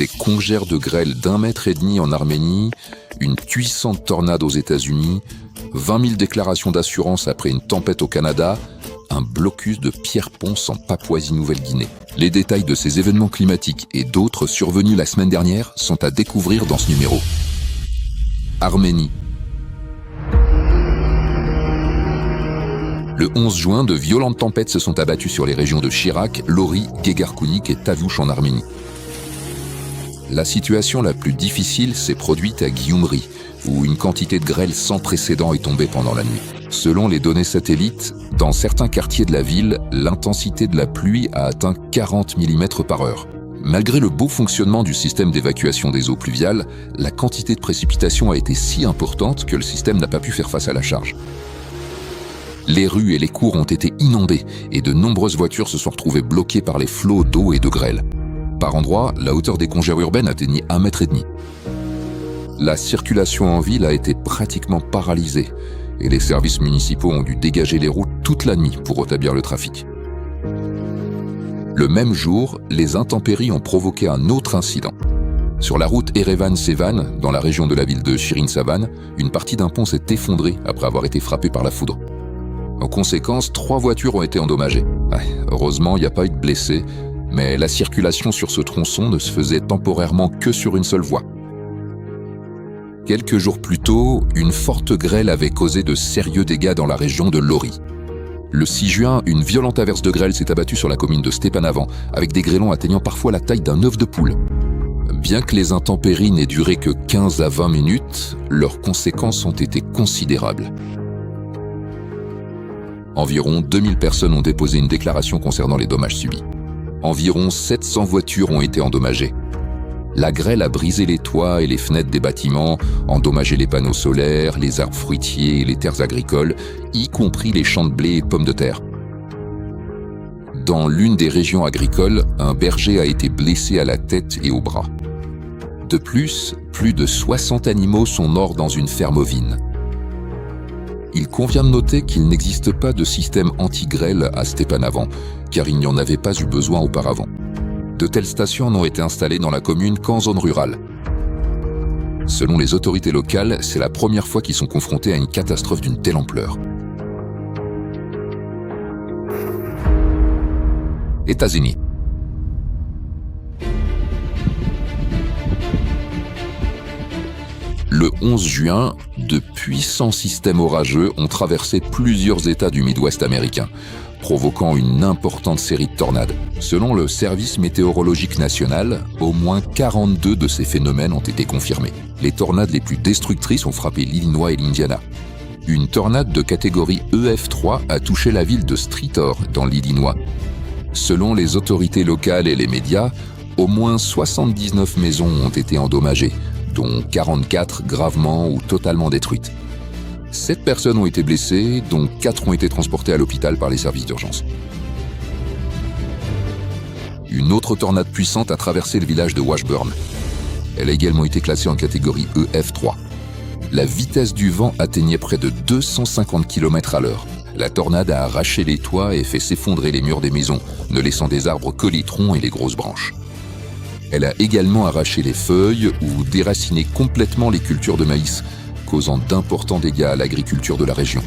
des congères de grêle d'1,5 mètre en Arménie, une puissante tornade aux États-Unis, 20 000 déclarations d'assurance après une tempête au Canada, un blocus de Pierre-Ponce en Papouasie-Nouvelle-Guinée. Les détails de ces événements climatiques et d'autres survenus la semaine dernière sont à découvrir dans ce numéro. Arménie. Le 11 juin, de violentes tempêtes se sont abattues sur les régions de Chirac, Lori, Gegarkunik et Tavouche en Arménie. La situation la plus difficile s'est produite à Gyumri, où une quantité de grêle sans précédent est tombée pendant la nuit. Selon les données satellites, dans certains quartiers de la ville, l'intensité de la pluie a atteint 40 mm par heure. Malgré le beau fonctionnement du système d'évacuation des eaux pluviales, la quantité de précipitations a été si importante que le système n'a pas pu faire face à la charge. Les rues et les cours ont été inondées et de nombreuses voitures se sont retrouvées bloquées par les flots d'eau et de grêle. Par endroits, la hauteur des congères urbaines atteignait 1,5 mètre. La circulation en ville a été pratiquement paralysée et les services municipaux ont dû dégager les routes toute la nuit pour rétablir le trafic. Le même jour, les intempéries ont provoqué un autre incident. Sur la route Erevan-Sevan, dans la région de la ville de Shirin-Savan, une partie d'un pont s'est effondrée après avoir été frappée par la foudre. En conséquence, 3 voitures ont été endommagées. Heureusement, il n'y a pas eu de blessés, mais la circulation sur ce tronçon ne se faisait temporairement que sur une seule voie. Quelques jours plus tôt, une forte grêle avait causé de sérieux dégâts dans la région de Lori. Le 6 juin, une violente averse de grêle s'est abattue sur la commune de Stepanavan, avec des grêlons atteignant parfois la taille d'un œuf de poule. Bien que les intempéries n'aient duré que 15 à 20 minutes, leurs conséquences ont été considérables. Environ 2000 personnes ont déposé une déclaration concernant les dommages subis. Environ 700 voitures ont été endommagées. La grêle a brisé les toits et les fenêtres des bâtiments, endommagé les panneaux solaires, les arbres fruitiers et les terres agricoles, y compris les champs de blé et pommes de terre. Dans l'une des régions agricoles, un berger a été blessé à la tête et au bras. De plus de 60 animaux sont morts dans une ferme ovine. Il convient de noter qu'il n'existe pas de système anti-grêle à Stepanavan, car il n'y en avait pas eu besoin auparavant. De telles stations n'ont été installées dans la commune qu'en zone rurale. Selon les autorités locales, c'est la première fois qu'ils sont confrontés à une catastrophe d'une telle ampleur. États-Unis. Le 11 juin, de puissants systèmes orageux ont traversé plusieurs États du Midwest américain, provoquant une importante série de tornades. Selon le Service météorologique national, au moins 42 de ces phénomènes ont été confirmés. Les tornades les plus destructrices ont frappé l'Illinois et l'Indiana. Une tornade de catégorie EF3 a touché la ville de Streator, dans l'Illinois. Selon les autorités locales et les médias, au moins 79 maisons ont été endommagées, dont 44 gravement ou totalement détruites. 7 personnes ont été blessées, dont 4 ont été transportées à l'hôpital par les services d'urgence. Une autre tornade puissante a traversé le village de Washburn. Elle a également été classée en catégorie EF3. La vitesse du vent atteignait près de 250 km/h. La tornade a arraché les toits et fait s'effondrer les murs des maisons, ne laissant des arbres que les troncs et les grosses branches. Elle a également arraché les feuilles ou déraciné complètement les cultures de maïs, causant d'importants dégâts à l'agriculture de la région.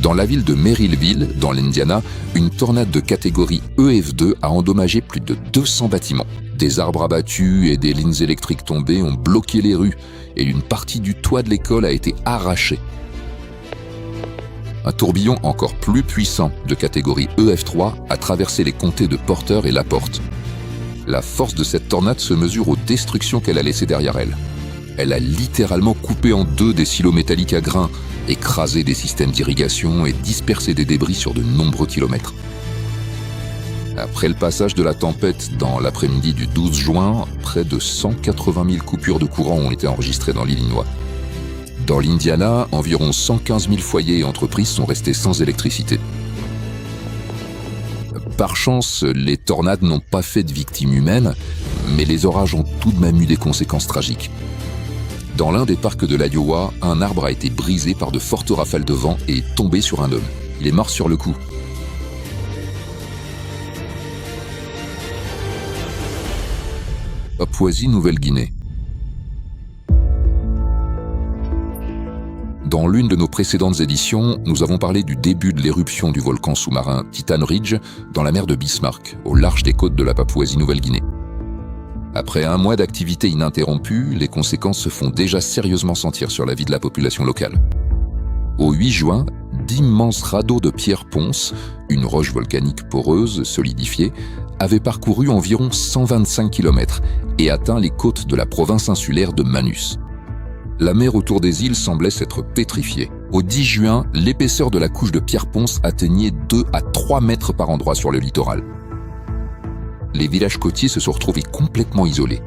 Dans la ville de Merrillville, dans l'Indiana, une tornade de catégorie EF2 a endommagé plus de 200 bâtiments. Des arbres abattus et des lignes électriques tombées ont bloqué les rues et une partie du toit de l'école a été arrachée. Un tourbillon encore plus puissant de catégorie EF3 a traversé les comtés de Porter et LaPorte. La force de cette tornade se mesure aux destructions qu'elle a laissées derrière elle. Elle a littéralement coupé en deux des silos métalliques à grains, écrasé des systèmes d'irrigation et dispersé des débris sur de nombreux kilomètres. Après le passage de la tempête dans l'après-midi du 12 juin, près de 180 000 coupures de courant ont été enregistrées dans l'Illinois. Dans l'Indiana, environ 115 000 foyers et entreprises sont restés sans électricité. Par chance, les tornades n'ont pas fait de victimes humaines, mais les orages ont tout de même eu des conséquences tragiques. Dans l'un des parcs de l'Iowa, un arbre a été brisé par de fortes rafales de vent et est tombé sur un homme. Il est mort sur le coup. Papouasie-Nouvelle-Guinée. Dans l'une de nos précédentes éditions, nous avons parlé du début de l'éruption du volcan sous-marin Titan Ridge dans la mer de Bismarck, au large des côtes de la Papouasie-Nouvelle-Guinée. Après un mois d'activité ininterrompue, les conséquences se font déjà sérieusement sentir sur la vie de la population locale. Au 8 juin, d'immenses radeaux de pierre ponce, une roche volcanique poreuse, solidifiée, avaient parcouru environ 125 km et atteint les côtes de la province insulaire de Manus. La mer autour des îles semblait s'être pétrifiée. Au 10 juin, l'épaisseur de la couche de pierre ponce atteignait 2 à 3 mètres par endroit sur le littoral. Les villages côtiers se sont retrouvés complètement isolés.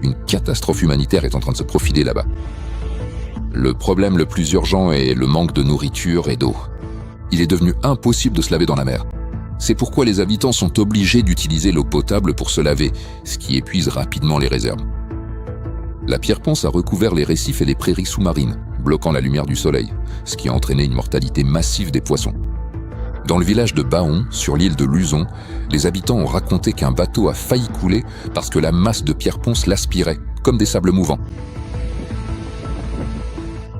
Une catastrophe humanitaire est en train de se profiler là-bas. Le problème le plus urgent est le manque de nourriture et d'eau. Il est devenu impossible de se laver dans la mer. C'est pourquoi les habitants sont obligés d'utiliser l'eau potable pour se laver, ce qui épuise rapidement les réserves. La pierre ponce a recouvert les récifs et les prairies sous-marines, bloquant la lumière du soleil, ce qui a entraîné une mortalité massive des poissons. Dans le village de Baon, sur l'île de Luzon, les habitants ont raconté qu'un bateau a failli couler parce que la masse de pierre ponce l'aspirait, comme des sables mouvants.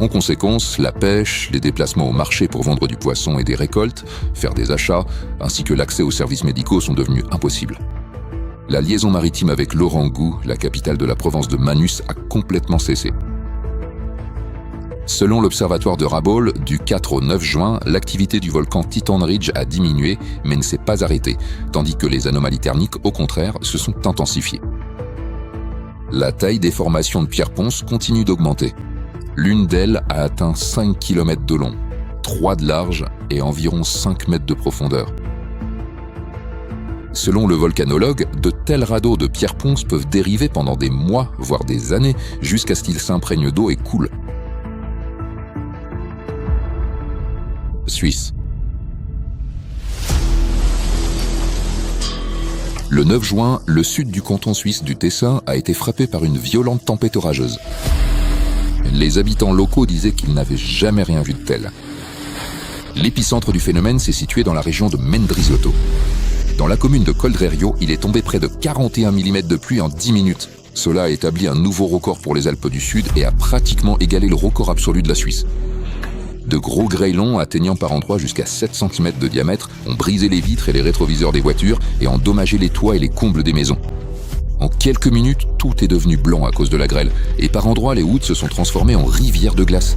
En conséquence, la pêche, les déplacements au marché pour vendre du poisson et des récoltes, faire des achats, ainsi que l'accès aux services médicaux sont devenus impossibles. La liaison maritime avec l'Orangou, la capitale de la province de Manus, a complètement cessé. Selon l'observatoire de Rabaul, du 4 au 9 juin, l'activité du volcan Titan Ridge a diminué, mais ne s'est pas arrêtée, tandis que les anomalies thermiques, au contraire, se sont intensifiées. La taille des formations de pierre ponce continue d'augmenter. L'une d'elles a atteint 5 km de long, 3 de large et environ 5 mètres de profondeur. Selon le volcanologue, de tels radeaux de pierre ponce peuvent dériver pendant des mois, voire des années, jusqu'à ce qu'ils s'imprègnent d'eau et coulent. Suisse. Le 9 juin, le sud du canton suisse du Tessin a été frappé par une violente tempête orageuse. Les habitants locaux disaient qu'ils n'avaient jamais rien vu de tel. L'épicentre du phénomène s'est situé dans la région de Mendrisotto. Dans la commune de Coldrerio, il est tombé près de 41 mm de pluie en 10 minutes. Cela a établi un nouveau record pour les Alpes du Sud et a pratiquement égalé le record absolu de la Suisse. De gros grêlons atteignant par endroits jusqu'à 7 cm de diamètre ont brisé les vitres et les rétroviseurs des voitures et endommagé les toits et les combles des maisons. En quelques minutes, tout est devenu blanc à cause de la grêle et par endroits les routes se sont transformées en rivières de glace.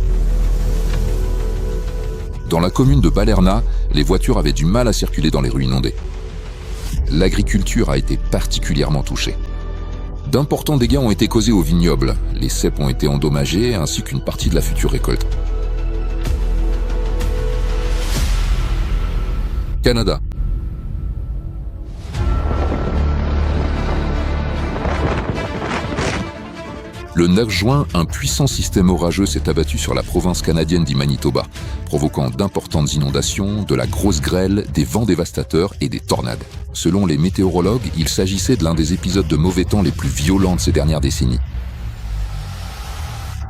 Dans la commune de Balerna, les voitures avaient du mal à circuler dans les rues inondées. L'agriculture a été particulièrement touchée. D'importants dégâts ont été causés aux vignobles, les ceps ont été endommagés ainsi qu'une partie de la future récolte. Canada. Le 9 juin, un puissant système orageux s'est abattu sur la province canadienne du Manitoba, provoquant d'importantes inondations, de la grosse grêle, des vents dévastateurs et des tornades. Selon les météorologues, il s'agissait de l'un des épisodes de mauvais temps les plus violents de ces dernières décennies.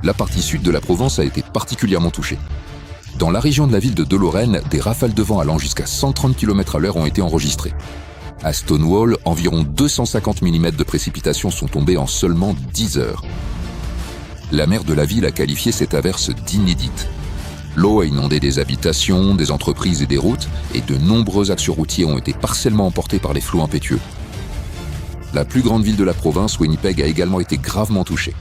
La partie sud de la province a été particulièrement touchée. Dans la région de la ville de Delorenne, des rafales de vent allant jusqu'à 130 km/h ont été enregistrées. À Stonewall, environ 250 mm de précipitations sont tombées en seulement 10 heures. La maire de la ville a qualifié cette averse d'inédite. L'eau a inondé des habitations, des entreprises et des routes, et de nombreux axes routiers ont été partiellement emportés par les flots impétueux. La plus grande ville de la province, Winnipeg, a également été gravement touchée.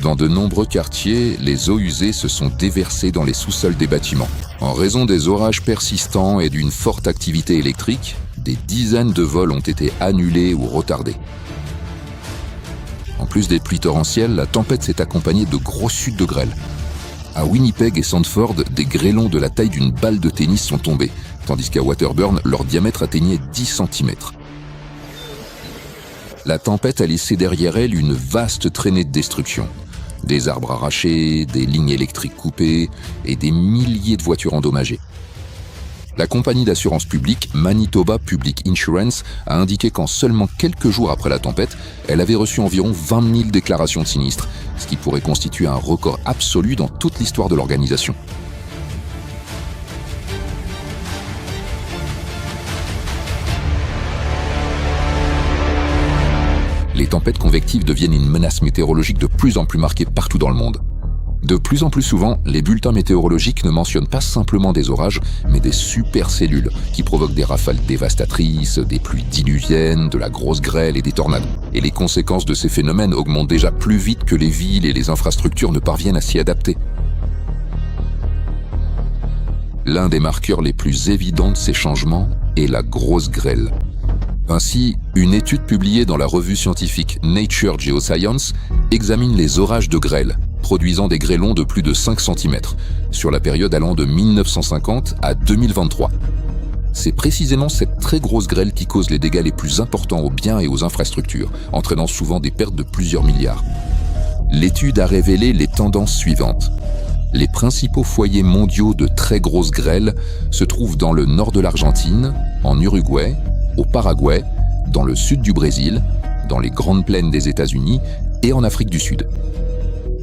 Dans de nombreux quartiers, les eaux usées se sont déversées dans les sous-sols des bâtiments. En raison des orages persistants et d'une forte activité électrique, des dizaines de vols ont été annulés ou retardés. En plus des pluies torrentielles, la tempête s'est accompagnée de grosses chutes de grêle. À Winnipeg et Sandford, des grêlons de la taille d'une balle de tennis sont tombés, tandis qu'à Waterburn, leur diamètre atteignait 10 cm. La tempête a laissé derrière elle une vaste traînée de destruction. Des arbres arrachés, des lignes électriques coupées et des milliers de voitures endommagées. La compagnie d'assurance publique Manitoba Public Insurance a indiqué qu'en seulement quelques jours après la tempête, elle avait reçu environ 20 000 déclarations de sinistres, ce qui pourrait constituer un record absolu dans toute l'histoire de l'organisation. les tempêtes convectives deviennent une menace météorologique de plus en plus marquée partout dans le monde. De plus en plus souvent, les bulletins météorologiques ne mentionnent pas simplement des orages, mais des supercellules qui provoquent des rafales dévastatrices, des pluies diluviennes, de la grosse grêle et des tornades. Et les conséquences de ces phénomènes augmentent déjà plus vite que les villes et les infrastructures ne parviennent à s'y adapter. L'un des marqueurs les plus évidents de ces changements est la grosse grêle. Ainsi, une étude publiée dans la revue scientifique Nature Geoscience examine les orages de grêle, produisant des grêlons de plus de 5 cm, sur la période allant de 1950 à 2023. C'est précisément cette très grosse grêle qui cause les dégâts les plus importants aux biens et aux infrastructures, entraînant souvent des pertes de plusieurs milliards. L'étude a révélé les tendances suivantes. Les principaux foyers mondiaux de très grosses grêles se trouvent dans le nord de l'Argentine, en Uruguay, au Paraguay, dans le sud du Brésil, dans les grandes plaines des États-Unis et en Afrique du Sud.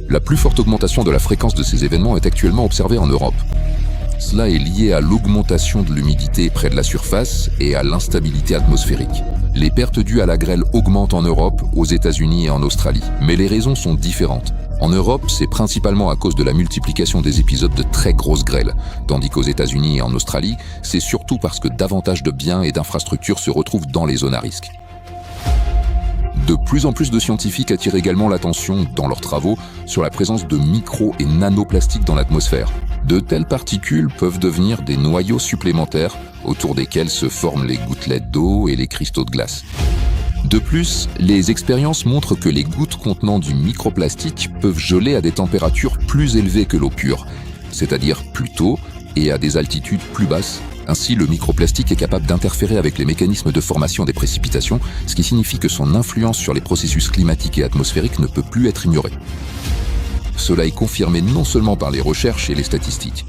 La plus forte augmentation de la fréquence de ces événements est actuellement observée en Europe. Cela est lié à l'augmentation de l'humidité près de la surface et à l'instabilité atmosphérique. Les pertes dues à la grêle augmentent en Europe, aux États-Unis et en Australie, mais les raisons sont différentes. En Europe, c'est principalement à cause de la multiplication des épisodes de très grosses grêles, tandis qu'aux États-Unis et en Australie, c'est surtout parce que davantage de biens et d'infrastructures se retrouvent dans les zones à risque. De plus en plus de scientifiques attirent également l'attention, dans leurs travaux, sur la présence de micro- et nanoplastiques dans l'atmosphère. De telles particules peuvent devenir des noyaux supplémentaires autour desquels se forment les gouttelettes d'eau et les cristaux de glace. De plus, les expériences montrent que les gouttes contenant du microplastique peuvent geler à des températures plus élevées que l'eau pure, c'est-à-dire plus tôt et à des altitudes plus basses. Ainsi, le microplastique est capable d'interférer avec les mécanismes de formation des précipitations, ce qui signifie que son influence sur les processus climatiques et atmosphériques ne peut plus être ignorée. Cela est confirmé non seulement par les recherches et les statistiques.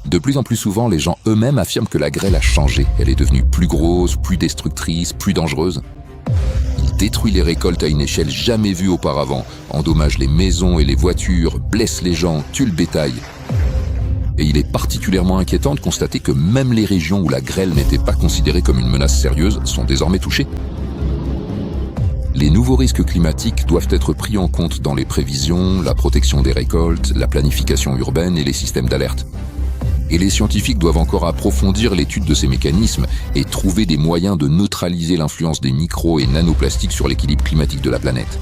De plus en plus souvent, les gens eux-mêmes affirment que la grêle a changé. Elle est devenue plus grosse, plus destructrice, plus dangereuse. Il détruit les récoltes à une échelle jamais vue auparavant, endommage les maisons et les voitures, blesse les gens, tue le bétail. Et il est particulièrement inquiétant de constater que même les régions où la grêle n'était pas considérée comme une menace sérieuse sont désormais touchées. Les nouveaux risques climatiques doivent être pris en compte dans les prévisions, la protection des récoltes, la planification urbaine et les systèmes d'alerte. Et les scientifiques doivent encore approfondir l'étude de ces mécanismes et trouver des moyens de neutraliser l'influence des micro- et nanoplastiques sur l'équilibre climatique de la planète.